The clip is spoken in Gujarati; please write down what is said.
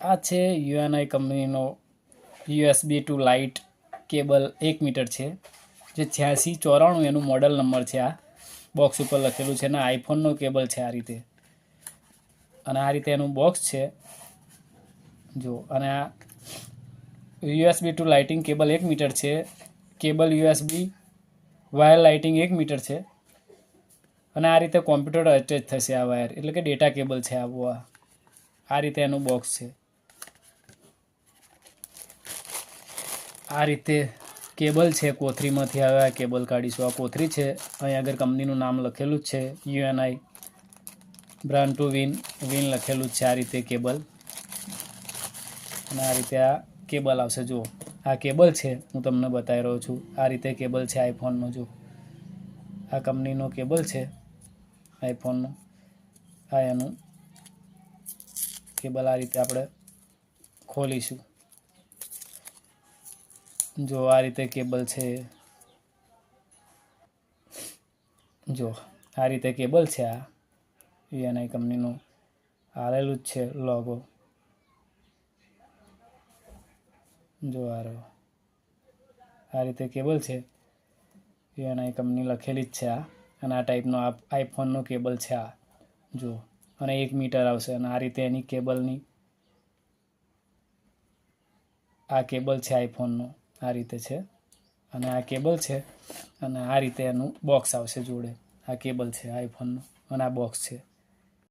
આ છે યુએનઆઈ કંપનીનો USB to light cable 1 metre છે, જે 8694 એનું મોડલ નંબર છે. આ બોક્સ ઉપર લખેલું છે અને આઈફોનનો કેબલ છે આ રીતે. અને આ રીતે એનું બોક્સ છે જો. અને આ USB to lightning cable 1 metre છે. Cable USB wire lightning 1 metre છે. અને આ રીતે કોમ્પ્યુટર અટેચ થશે આ વાયર, એટલે કે ડેટા કેબલ છે આ રીતે એનું બોક્સ છે. આ રીતે કેબલ છે કોથળીમાંથી. હવે આ કેબલ કાઢીશું. આ કોથળી છે, અહીં આગળ કંપનીનું નામ લખેલું જ છે, યુએનઆઈ બ્રાન્ડ ટુ વિન લખેલું જ છે. આ રીતે કેબલ. અને આ રીતે આ કેબલ આવશે. જો આ કેબલ છે, હું તમને બતાવી રહ્યો છું. આ રીતે કેબલ છે આઈફોનનો. જો આ કંપનીનો કેબલ છે આઈફોનનો. આ એનું કેબલ. આ રીતે આપણે ખોલીશું. જો આ રીતે કેબલ છે. જો આ રીતે કેબલ છે. આ યુએનઆઈ કંપનીનું આવેલું જ છે લોગો. જો આ રીતે કેબલ છે. યુએનઆઈ કંપની લખેલી જ છે આ. અને આ ટાઈપનો આઈફોનનો કેબલ છે આ. જો અને 1 મીટર આવશે. અને આ રીતે એની કેબલની આ કેબલ છે આઈફોનનો. આ રીતે છે. અને આ કેબલ છે. અને આ રીતે એનું બોક્સ આવશે જોડે. આ કેબલ છે આઈફોનનું અને આ બોક્સ છે.